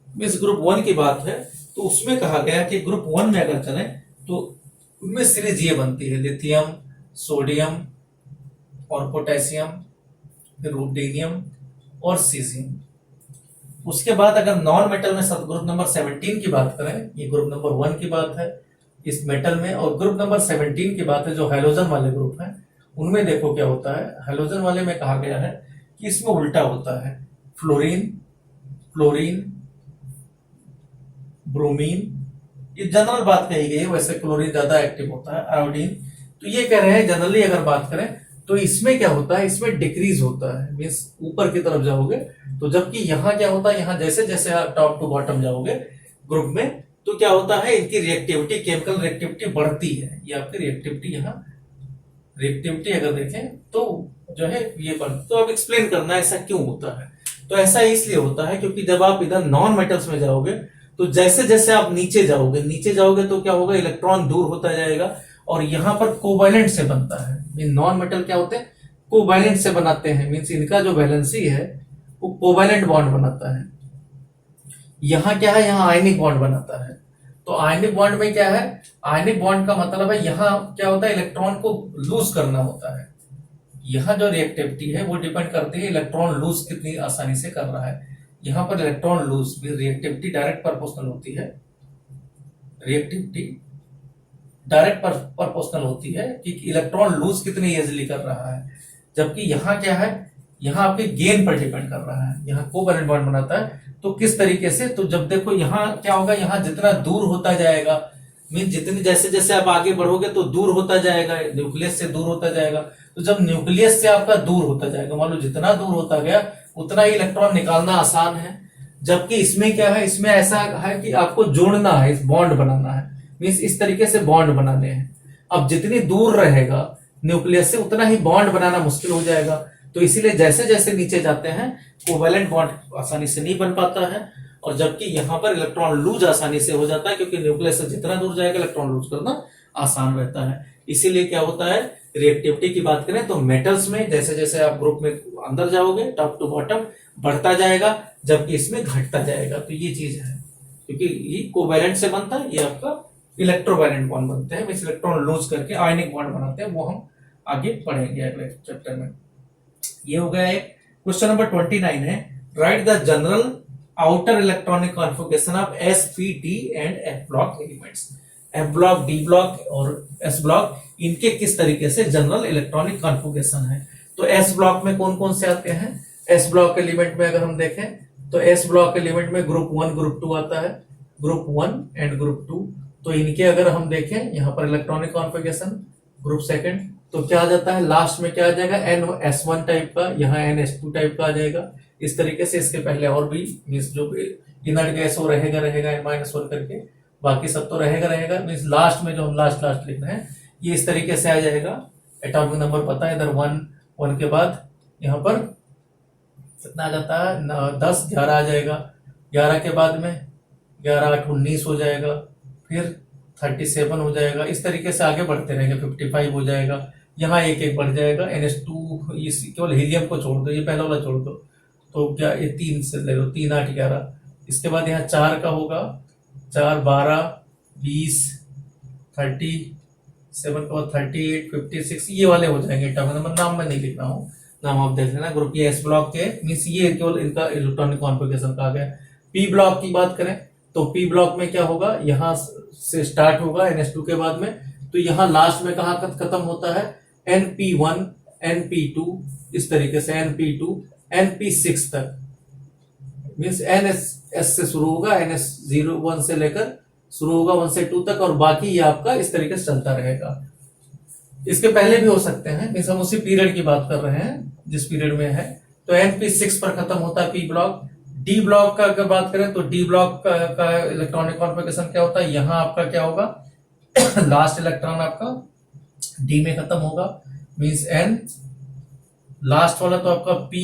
इस ग्रुप 1 की बात है तो उसमें कहा गया कि ग्रुप 1 में अगर चले तो उनमें सीरीज ये बनती है लिथियम, सोडियम और पोटेशियम, फिर रुबिडियम और सीजियम। उसके बाद अगर नॉन मेटल में सब ग्रुप नंबर 17 की बात करें, ये ग्रुप नंबर 1 की बात है इस मेटल में, और ग्रुप नंबर 17 की बात है जो हाइड्रोजन वाले ग्रुप हैं उनमें देखो क्या होता है। हाइड्रोजन वाले में कहा गया है कि इसमें उल्टा होता है, फ्लोरीन, क्लोरीन, ब्रोमीन, ये जनरल बात कही गई है। वैसे क्लोरीन ज्यादा एक्टिव होता है, आयोडीन। तो ये कह रहे हैं जनरली अगर बात करें तो इसमें क्या होता है, इसमें डिक्रीज होता है, मीन्स ऊपर की तरफ जाओगे तो, जबकि यहाँ क्या होता है, यहाँ जैसे जैसे आप टॉप टू बॉटम जाओगे ग्रुप में तो क्या होता है, इनकी रिएक्टिविटी, केमिकल रिएक्टिविटी बढ़ती है। ये आपकी रिएक्टिविटी, यहाँ रिएक्टिविटी अगर देखें तो जो है ये बढ़ती। तो अब एक्सप्लेन करना ऐसा क्यों होता है। तो ऐसा इसलिए होता है क्योंकि जब आप इधर नॉन मेटल्स में जाओगे तो जैसे जैसे आप नीचे जाओगे तो क्या होगा, इलेक्ट्रॉन दूर होता जाएगा और यहाँ पर कोवैलेंट से बनता है। नॉन मेटल क्या होते हैं, कोवैलेंट से बनाते हैं, मीन्स इनका जो वैलेंसी है वो कोवैलेंट बॉन्ड बनाता है। यहाँ क्या है, यहाँ आयनिक बॉन्ड बनाता है। तो आयनिक बॉन्ड में क्या है, आयनिक बॉन्ड का मतलब है यहाँ क्या होता है, इलेक्ट्रॉन को लूज करना होता है। यहाँ जो रिएक्टिविटी है वो डिपेंड करती है इलेक्ट्रॉन लूज कितनी आसानी से कर रहा है। यहाँ पर electron lose, reactivity direct proportional होती है, रिएक्टिविटी डायरेक्ट प्रोपोर्शनल होती है कि इलेक्ट्रॉन लूज कितनी इजीली कर रहा है। जबकि यहाँ क्या है, यहाँ आपके गेन पर डिपेंड कर रहा है। यहाँ कोवैलेंट बॉन्ड बनाता है तो किस तरीके से, तो जब देखो यहाँ क्या होगा, यहाँ जितना दूर होता जाएगा, मीन जितनी जैसे जैसे आप आगे बढ़ोगे तो दूर होता जाएगा, न्यूक्लियस से दूर होता जाएगा, तो जब न्यूक्लियस से आपका दूर होता जाएगा, मान लो जितना दूर होता गया उतना ही इलेक्ट्रॉन निकालना आसान है। जबकि इसमें क्या है, इसमें ऐसा है कि आपको जोड़ना है, इस बॉन्ड बनाना है, मीन्स इस तरीके से बॉन्ड बनाने हैं। अब जितनी दूर रहेगा न्यूक्लियस से उतना ही बॉन्ड बनाना मुश्किल हो जाएगा। तो इसीलिए जैसे जैसे नीचे जाते हैं कोवैलेंट बॉन्ड आसानी से नहीं बन पाता है, और जबकि यहां पर इलेक्ट्रॉन लूज आसानी से हो जाता है, क्योंकि न्यूक्लियस से जितना दूर जाएगा इलेक्ट्रॉन लूज करना आसान रहता है। इसीलिए क्या होता है, रिएक्टिविटी की बात करें तो मेटल्स में जैसे जैसे आप ग्रुप में अंदर जाओगे टॉप टू बॉटम बढ़ता जाएगा, जबकि इसमें घटता जाएगा। तो ये चीज है, क्योंकि ये कोवैलेंट से बनता है, ये आपका इलेक्ट्रोवैलेंट बॉन्ड बनते हैं, मींस इलेक्ट्रॉन लूज करके आयनिक बॉन्ड बनाते हैं, वो हम आगे पढ़ेंगे अगले चैप्टर में। ये हो गया एक। क्वेश्चन नंबर 29 है, right the general outer electronic configuration of S P D and F block elements. F block, D block और एस ब्लॉक, इनके किस तरीके से जनरल इलेक्ट्रॉनिक कॉन्फ़िगरेशन है। तो एस ब्लॉक में कौन कौन से आते हैं, एस ब्लॉक एलिमेंट में अगर हम देखें तो एस ब्लॉक एलिमेंट में ग्रुप 1 ग्रुप 2 आता है, ग्रुप 1 एंड ग्रुप 2। तो इनके अगर हम देखें यहाँ पर इलेक्ट्रॉनिक कॉन्फ़िगरेशन ग्रुप सेकंड, तो क्या आ जाता है लास्ट में, क्या आ जाएगा NS1 टाइप का, यहाँ NS2 टाइप का आ जाएगा। इस तरीके से इसके पहले और भी मीन्स जो इनर्ट गैस वो रहेगा N-1 करके, बाकी सब तो रहेगा मीन्स लास्ट में जो हम लास्ट लिख रहे हैं ये इस तरीके से आ जाएगा। एटॉमिक नंबर पता है, इधर 1 के बाद यहाँ पर कितना आ जाता है 10 11 आ जाएगा, 11 के बाद में 11 8 19 हो जाएगा, फिर 37 हो जाएगा। इस तरीके से आगे बढ़ते रहेंगे, 55 हो जाएगा, यहाँ एक एक बढ़ जाएगा। NH2 इस केवल हीलियम को छोड़ दो, ये पहला वाला छोड़ दो, तो क्या ये 3 से ले लो, 3 8 11। इसके बाद यहाँ 4 का होगा, 4 12 20 37 के बाद 38 56, ये वाले हो जाएंगे। नंबर नाम मैं नहीं लिख रहा हूँ, नाम आप देख लेना। ग्रुप ये एस ब्लॉक के मीन्स ये केवल इनका इलेक्ट्रॉनिक कॉन्फ़िगरेशन का आ गया। पी ब्लॉक की बात करें तो पी ब्लॉक में क्या होगा, यहाँ से स्टार्ट होगा NH2 के बाद में, तो यहाँ लास्ट में कहाँ खत्म होता है NP1 NP2, इस तरीके से NP2 NP6 तक, मीन्स NS से शुरू होगा, NS01 से लेकर शुरू होगा 1 से 2 तक, और बाकी ये आपका इस तरीके से चलता रहेगा। इसके पहले भी हो सकते हैं, मीन्स हम उसी पीरियड की बात कर रहे हैं जिस पीरियड में है। तो NP6 पर खत्म होता है पी ब्लॉक। डी ब्लॉक का अगर बात करें तो डी ब्लॉक का इलेक्ट्रॉनिक कॉन्फ़िगरेशन क्या होता है, यहाँ आपका क्या होगा लास्ट इलेक्ट्रॉन आपका डी में खत्म होगा, मींस N लास्ट वाला तो आपका P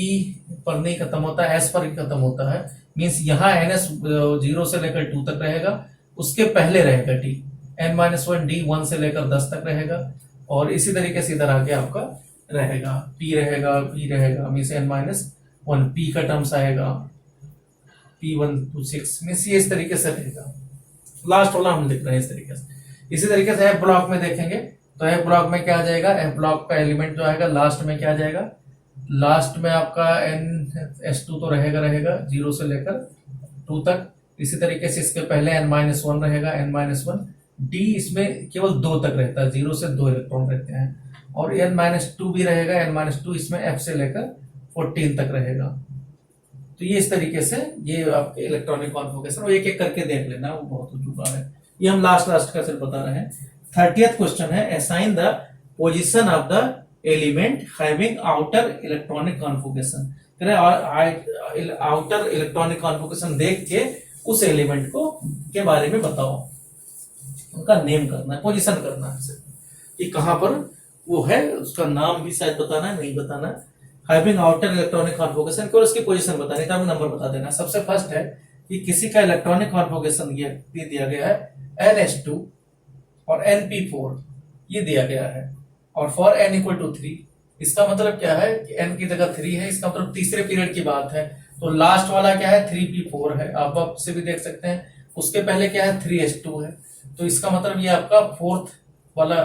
पर नहीं खत्म होता है, S पर ही खत्म होता है, मींस यहाँ NS 0 से लेकर 2 तक रहेगा, उसके पहले रहेगा D N-1 D 1 से लेकर 10 तक रहेगा, और इसी तरीके से इधर आगे आपका रहेगा P रहेगा मींस N-1 P का टर्म्स आएगा P1 to 6, मींस ये इस तरीके से रहेगा। लास्ट वाला हम लिख रहे हैं इस तरीके से। इसी तरीके से एफ ब्लॉक में देखेंगे तो एफ ब्लॉक में क्या आ जाएगा, एफ ब्लॉक का एलिमेंट जो आएगा लास्ट में क्या आ जाएगा, लास्ट में आपका NS2 तो रहेगा 0 से लेकर 2 तक। इसी तरीके से इसके पहले N-1 रहेगा, N-1 D इसमें केवल 2 तक रहता है, 0 से 2 इलेक्ट्रॉन रहते हैं, और N-2 भी रहेगा, N-2 इसमें F से लेकर 14 तक रहेगा। तो ये इस तरीके से ये आपके इलेक्ट्रॉनिक कॉन्फ़िगरेशन, एक एक करके देख लेना, वो बहुत हो चुका है, ये हम लास्ट का सिर्फ बता रहे हैं। 30th क्वेश्चन है, assign the position of the element having outer electronic configuration. Outer electronic configuration देख के उस एलिमेंट को के बारे में बताओ, उनका नेम करना है, पोजीशन करना है कि कहां पर वो है, उसका नाम भी शायद बताना है, नहीं बताना है। हैविंग आउटर इलेक्ट्रॉनिक कॉन्फ़िगरेशन केवल उसकी पोजीशन बतानी है, नंबर बता देना। सबसे फर्स्ट है कि किसी का इलेक्ट्रॉनिक कॉन्फ़िगरेशन ये दिया गया है NH2 और NP4 ये दिया गया है, और फॉर N=3, इसका मतलब क्या है कि N की जगह 3 है, इसका मतलब तीसरे पीरियड की बात है। तो लास्ट वाला क्या है 3P4 है, आप से भी देख सकते हैं। उसके पहले क्या है 3S2 है, तो इसका मतलब ये आपका फोर्थ वाला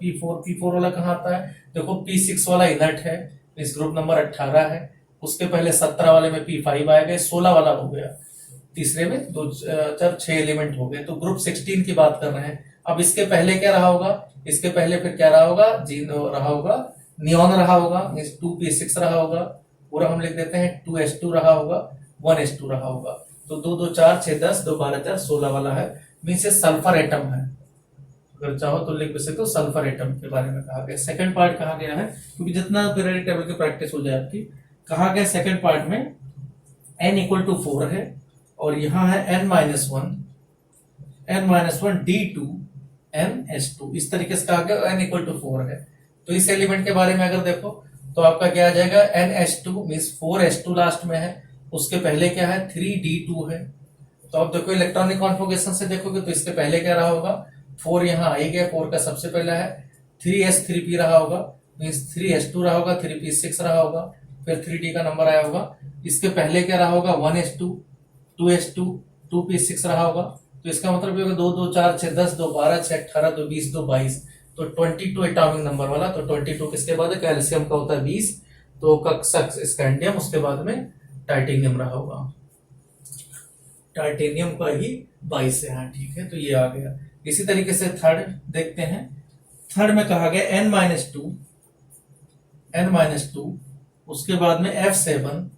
P4 वाला कहाँ आता है, देखो P6 वाला इनर्ट है, इस ग्रुप नंबर 18 है। उसके पहले 17 वाले में P5 आ गए, 16 वाला हो गया, तीसरे में 2 4 6 एलिमेंट हो गए, तो ग्रुप 16 की बात कर रहे हैं। अब इसके पहले क्या रहा होगा, इसके पहले फिर क्या रहा होगा, रहा होगा नियॉन रहा होगा, मींस 2P6 रहा होगा, पूरा हम लिख देते हैं 2S2 रहा होगा, 1S2 रहा होगा। तो 2 2 4 6 10 2 12 4 16 वाला है, मींस ये सल्फर एटम है, अगर चाहो तो लिख भी सकते हो सल्फर एटम के बारे में कहा गया। सेकंड पार्ट कहा गया है, क्योंकि जितना पीरियोडिक टेबल की प्रैक्टिस हो जाए आपकी, कहा गया सेकंड पार्ट में n इक्वल टू 4 है और यहाँ है n-1 d2 n-2, इस तरीके से कहा गया n इक्वल टू 4 है। तो इस एलिमेंट के बारे में अगर देखो तो आपका क्या आ जाएगा, n-2 मीन्स 4s2 लास्ट में है, उसके पहले क्या है 3d2 है। तो आप देखो इलेक्ट्रॉनिक कॉन्फ़िगरेशन से देखोगे तो इसके पहले क्या रहा होगा, 4 यहाँ आ ही गया, 4 का सबसे पहला है, 3s3p रहा होगा, मीन्स 3s2 रहा होगा, 3p6 रहा होगा, फिर 3d का नंबर आया होगा। इसके पहले क्या रहा होगा, 1s2, 2s2, 2p6 रहा होगा। तो इसका मतलब ये होगा 2 2 4 6 10 2 12 6 18 2 20 2 22, तो 22 एटॉमिक नंबर वाला। तो 22 किसके बाद है, कैल्शियम का होता है 20, तो कक्षक स्कैंडियम, उसके बाद में टाइटेनियम रहा होगा, टाइटेनियम का ही 22 है। हाँ ठीक है, तो ये आ गया। इसी तरीके से थर्ड देखते हैं। थर्ड में कहा गया n-2, उसके बाद में f7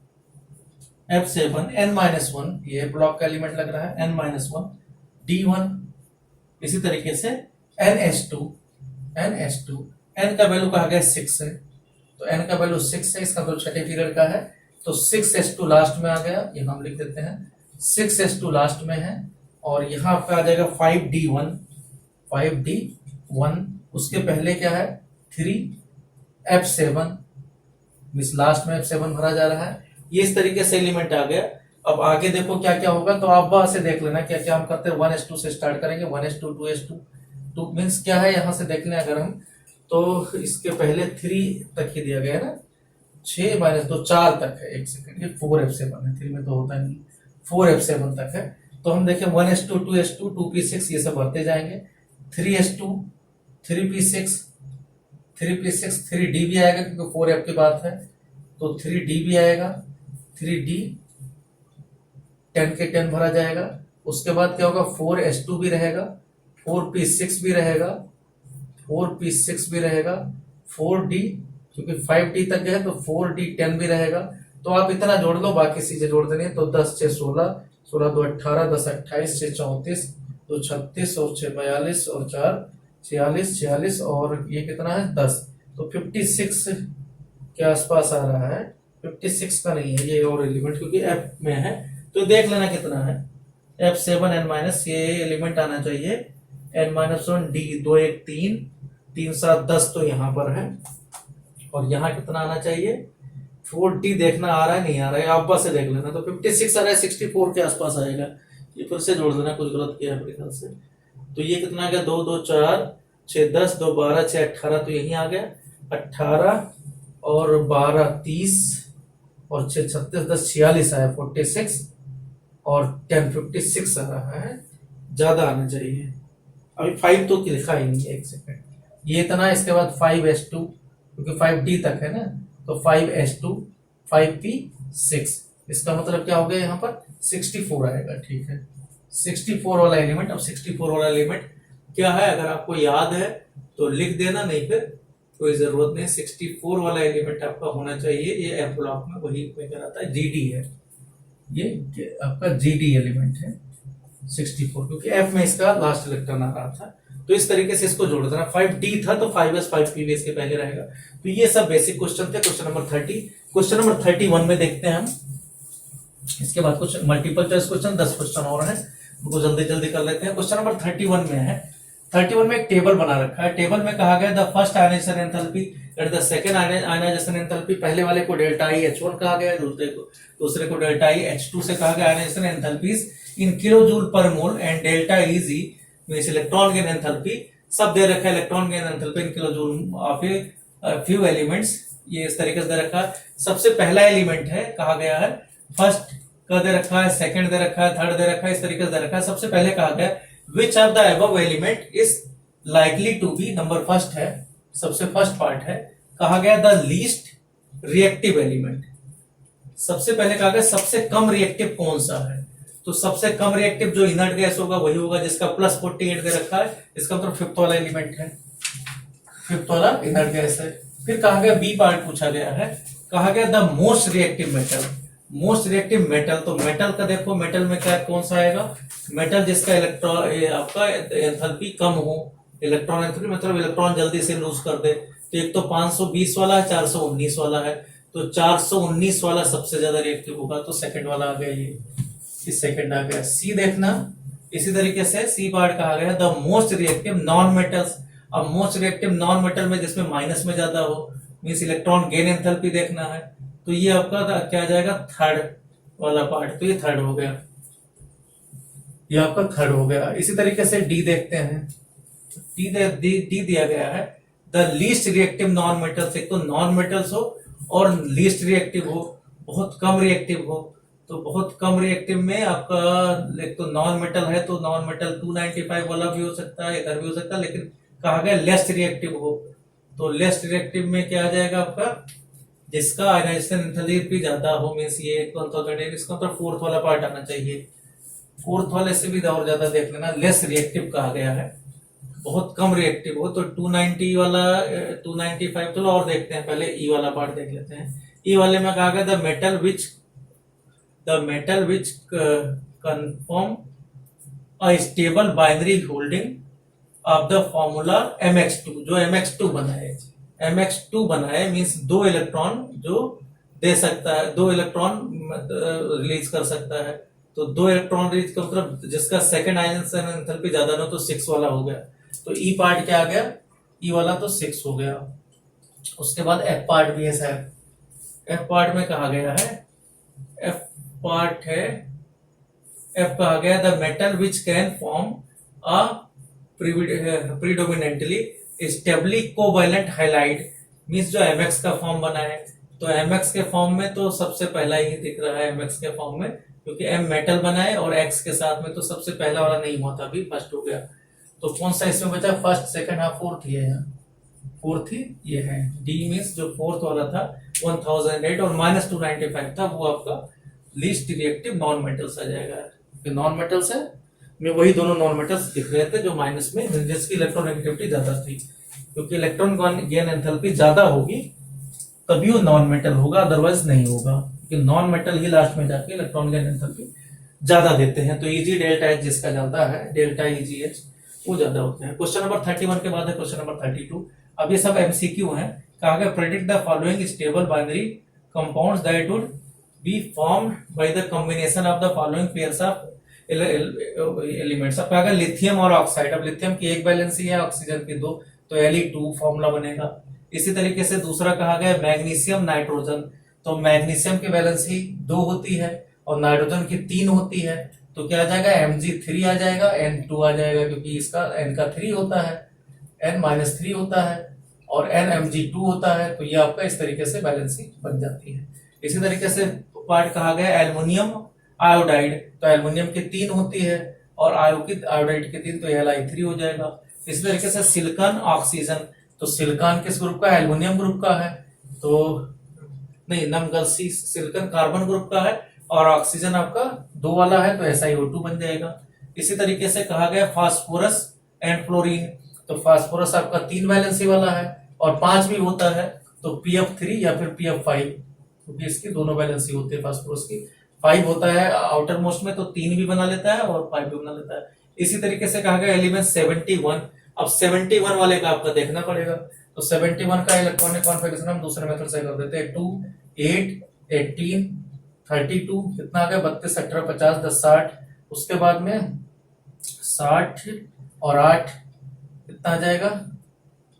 n-1, ये ब्लॉक का एलिमेंट लग रहा है, n-1 d1। इसी तरीके से n-2, n का वैल्यू कहा गया 6 है, तो n का वैल्यू 6 है, इसका तो छठे पीरियड का है, तो 6s2 लास्ट में आ गया, ये हम लिख देते हैं 6s2 लास्ट में है। और यहाँ आपका आ जाएगा 5d1, उसके पहले क्या है 3f7, मिस लास्ट में f7 भरा जा रहा है। ये इस तरीके से एलिमेंट आ गया। अब आगे देखो क्या क्या होगा, तो आप वहां से देख लेना क्या क्या हम करते हैं। 1s2 से स्टार्ट करेंगे, 1s2 2s2, 2 मीन्स क्या है, यहाँ से देख लें अगर हम, तो इसके पहले 3 तक ही दिया गया है ना, 6-2 4 तक है, एक सेकंड, ये 4f7 है, 3 में तो होता नहीं, 4f7 तक है। तो हम देखें 1s2 2s2 2p6 ये सब भरते जाएंगे, 3s2 3p6 3d भी आएगा क्योंकि 4f की बात है, तो 3d भी आएगा, 3d 10 के 10 भरा जाएगा। उसके बाद क्या होगा, 4s2 भी रहेगा, 4p6 भी रहेगा, 4p6 भी रहेगा, 4d क्योंकि 5d तक है तो 4d 10 भी रहेगा। तो आप इतना जोड़ लो, बाकी चीजें जोड़ देनी है, तो 10 6 16, 16 2 18, 10 28, 6 34, 2 36 और 6 42 और 4 46, 46 और ये कितना है 10, तो 56 के आसपास आ रहा है। 56 का नहीं है ये और एलिमेंट, क्योंकि f में है, तो देख लेना कितना है, f7 n- ये एलिमेंट आना चाहिए, n-1 d 2 1 3 3 7 10, तो यहाँ पर है। और यहाँ कितना आना चाहिए, 4d देखना आ रहा है नहीं आ रहा है, आप बस से देख लेना, तो 56 आ रहा है, 64 के आसपास आएगा। ये फिर से जोड़ देना, कुछ गलत किया है मेरे ख्याल से। तो ये कितना आ गया, 2 2 4 6 10 2 12 6 18, तो यही आ गया 18 और 12 30 और 6 36 10 46 आया, 46 और 10 56 आ रहा है, ज्यादा आना चाहिए। अभी 5 तो लिखा ही नहीं, एक सेकंड, ये इतना। इसके बाद 5s2 क्योंकि 5d तक है ना, तो 5s2 5p6, इसका मतलब क्या हो गया, यहाँ पर 64 आएगा। ठीक है, 64 वाला एलिमेंट। अब 64 वाला एलिमेंट क्या है, अगर आपको याद है तो लिख देना, नहीं फिर कोई जरूरत नहीं। 64 वाला एलिमेंट आपका होना चाहिए, ये एफ ब्लॉक में वही में क्या रहता है, जीडी है, ये आपका जीडी एलिमेंट है 64, क्योंकि एफ में इसका लास्ट इलेक्ट्रॉन आ रहा था। तो इस तरीके से इसको जोड़ देना। 5d था तो 5s 5p इसके पहले रहेगा। तो ये सब बेसिक क्वेश्चन थे। क्वेश्चन नंबर 30, क्वेश्चन नंबर 31 में देखते हैं हम। इसके बाद कुछ मल्टीपल चॉइस क्वेश्चन, 10 क्वेश्चन और हैं, उनको जल्दी जल्दी कर लेते हैं। क्वेश्चन नंबर 31 में है, 31 में एक टेबल बना रखा है। टेबल में कहा गया the first ionisation enthalpy at the second ionisation enthalpy, पहले वाले को डेल्टा आई H1 कहा गया है, दूसरे को डेल्टा आई H2 से कहा गया। Ionisation enthalpies in kilo joule पर mole and delta is means electron gain enthalpy, सब दे रखा है। Electron gain enthalpy in kilo joule of a few elements, ये इस तरीके से दे रखा है। सबसे पहला एलिमेंट है, कहा गया है फर्स्ट का दे रखा है, सेकंड दे रखा है, थर्ड दे रखा है, इस तरीके से दे रखा है। सबसे पहले कहा गया which of the above element is likely to be, number first है, सबसे फर्स्ट पार्ट है। कहा गया द लीस्ट रिएक्टिव एलिमेंट, सबसे पहले कहा गया सबसे कम रिएक्टिव कौन सा है, तो सबसे कम रिएक्टिव जो इनर्ट गैस होगा वही होगा जिसका प्लस 48 दे रखा है, इसका मतलब फिफ्थ वाला एलिमेंट है, फिफ्थ वाला इनर्ट गैस है। फिर कहा गया बी पार्ट पूछा गया है, कहा गया the most reactive metal, most reactive metal, तो मेटल का देखो, मेटल में क्या कौन सा आएगा, मेटल जिसका इलेक्ट्रॉन आपका एंथैल्पी कम हो, इलेक्ट्रॉन एंथैल्पी मतलब इलेक्ट्रॉन जल्दी से लूज कर दे। तो एक तो 520 वाला है, 419 वाला है। तो 419 वाला सबसे ज्यादा रिएक्टिव होगा, तो सेकंड वाला आ गया, ये सेकंड आ गया। सी देखना, इसी तरीके से सी पार्ट कहा गया the most reactive non metals. अब मोस्ट रिएक्टिव नॉन मेटल में जिसमें माइनस में ज्यादा हो, मीन्स इलेक्ट्रॉन गेन एंथैल्पी देखना है। तो ये आपका क्या आ जाएगा, थर्ड वाला पार्ट। तो ये थर्ड हो गया, ये आपका थर्ड हो गया। इसी तरीके से डी देखते हैं। डी दिया गया है the least reactive non metals. एक तो नॉन मेटल्स हो और लीस्ट रिएक्टिव हो, बहुत कम रिएक्टिव हो। तो बहुत कम रिएक्टिव में आपका एक तो नॉन मेटल है, तो नॉन मेटल 295 वाला भी हो सकता है, इधर भी हो सकता है, लेकिन कहा गया लेस्ट रिएक्टिव हो। तो लेस्ट रिएक्टिव में क्या आ जाएगा आपका, जिसका आयनाइजेशन एंथैल्पी ज्यादा हो, मींस ये 1008, इसका मतलब फोर्थ वाला पार्ट आना चाहिए। फोर्थ वाले से भी और ज्यादा देख लेना, लेस रिएक्टिव कहा गया है, बहुत कम रिएक्टिव हो। तो 290 वाला 295, चलो और देखते हैं, पहले ई वाला पार्ट देख लेते हैं। ई वाले में कहा गया the metal which confirm a stable binary holding of the formula mx2। जो mx2 बनाए मींस 2 इलेक्ट्रॉन जो दे सकता है, 2 इलेक्ट्रॉन रिलीज कर सकता है। तो 2 इलेक्ट्रॉन रिलीज का मतलब जिसका सेकंड आयनाइजेशन एंथैल्पी ज्यादा ना, तो 6 वाला हो गया। तो ई पार्ट क्या आ गया, ई वाला तो 6 हो गया। उसके बाद एफ पार्ट भी है शायद। एफ पार्ट में कहा गया है, एफ पार्ट है, एफ कहा गया the metal which can form a predominantly stably covalent halide, means जो mx का फॉर्म बना है। तो mx के फॉर्म में तो सबसे पहला ही दिख रहा है mx के फॉर्म में, क्योंकि m मेटल बना है और x के साथ में, तो सबसे पहला वाला नहीं हुआ था, अभी फर्स्ट हो गया। तो कौन सा इसमें बचा, फर्स्ट सेकंड हाफ फोर्थ, ये है फोर्थ ही, ये है डी मींस जो फोर्थ वाला था 1008 और -295 था, वो आपका लीस्ट रिएक्टिव नॉन मेटल्स आ जाएगा। नॉन मेटल्स है में वही दोनों नॉन मेटल्स दिख रहे थे जो माइनस में, जिसकी इलेक्ट्रॉन नेगेटिविटी ज्यादा थी, क्योंकि इलेक्ट्रॉन गेन एंथैल्पी ज्यादा होगी तभी वो नॉन मेटल होगा, अदरवाइज नहीं होगा, क्योंकि नॉन मेटल ही लास्ट में जाके इलेक्ट्रॉन गेन एंथैल्पी ज्यादा देते हैं। तो ईजी डेल्टा एच जिसका ज्यादा है, डेल्टा ईजी एच वो ज्यादा होते हैं। क्वेश्चन नंबर 31 के बाद है क्वेश्चन नंबर 32। अब ये सब एमसीक्यू है। कहा गया predict the following stable binary compounds that would be formed by the combination of the following pairs of elements. अब कहा गया लिथियम और ऑक्साइड। अब लिथियम की एक वैलेंसी है, ऑक्सीजन की 2, तो Li2 फॉर्मूला बनेगा। इसी तरीके से दूसरा कहा गया मैग्नीशियम नाइट्रोजन। तो मैग्नीशियम की वैलेंसी 2 होती है और नाइट्रोजन की 3 होती है, तो क्या आ जाएगा, Mg3 आ जाएगा, N2 आ जाएगा, क्योंकि इसका N का 3 होता है, N-3 होता है और NMg2 होता है। तो ये आपका इस तरीके से बैलेंसिंग बन जाती है। इसी तरीके से पार्ट कहा गया एल्युमिनियम आयोडाइड। तो एल्युमिनियम की 3 होती है और आयोडाइड की 3, तो Li3 हो जाएगा। इसी तरीके से सिलिकॉन ऑक्सीजन। तो सिलिकॉन किस ग्रुप का है, एल्युमिनियम ग्रुप का है, तो नहीं नमगलसी सिलिकॉन कार्बन ग्रुप का है और ऑक्सीजन आपका 2 वाला है, तो SiO2 बन जाएगा। इसी तरीके से कहा गया फास्फोरस एंड फ्लोरीन। तो फास्फोरस आपका 3 वैलेंसी वाला है और 5 भी होता है, तो PF3 या फिर PF5, क्योंकि इसकी दोनों वैलेंसी होती है। फास्फोरस की 5 होता है आउटर मोस्ट में, तो 3 भी बना लेता है और 5 भी बना लेता है। इसी तरीके से कहा गया एलिमेंट 71। अब 71 वाले का आपका देखना पड़ेगा। तो 71 का इलेक्ट्रॉनिक कॉन्फ़िगरेशन हम दूसरे मेथड से कर देते हैं। 2, 8, 18, 32 कितना आ गया, 32, 18, 50, 10, 60। उसके बाद में 60 और 8 कितना आ जाएगा,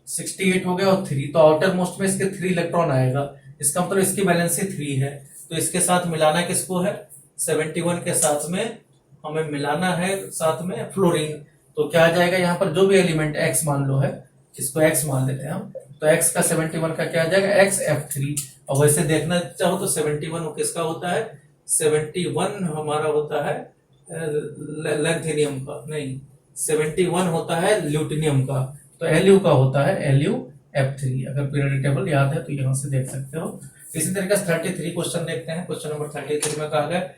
68 हो गया और 3। तो आउटर मोस्ट में इसके 3 इलेक्ट्रॉन आएगा, इसका मतलब इसकी वैलेंसी 3 है। तो इसके साथ मिलाना किसको है, 71 के साथ में हमें मिलाना है साथ में फ्लोरीन। तो क्या आ जाएगा, यहाँ पर जो भी एलिमेंट x मान लो है, इसको x मान लेते हैं हम, तो x का 71 का क्या आ जाएगा, XF3। और वैसे देखना चाहो तो 71 किसका होता है, 71 हमारा होता है लेंथेनियम का, नहीं 71 होता है ल्यूटिनियम का, तो Lu का होता है LuF3। अगर पीरियोडिक टेबल याद है तो यहाँ से देख सकते हो। इसी तरीके से 33 क्वेश्चन देखते हैं। क्वेश्चन नंबर 33 में कहा गया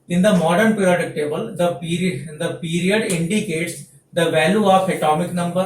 in the modern periodic table the period indicates the value of atomic number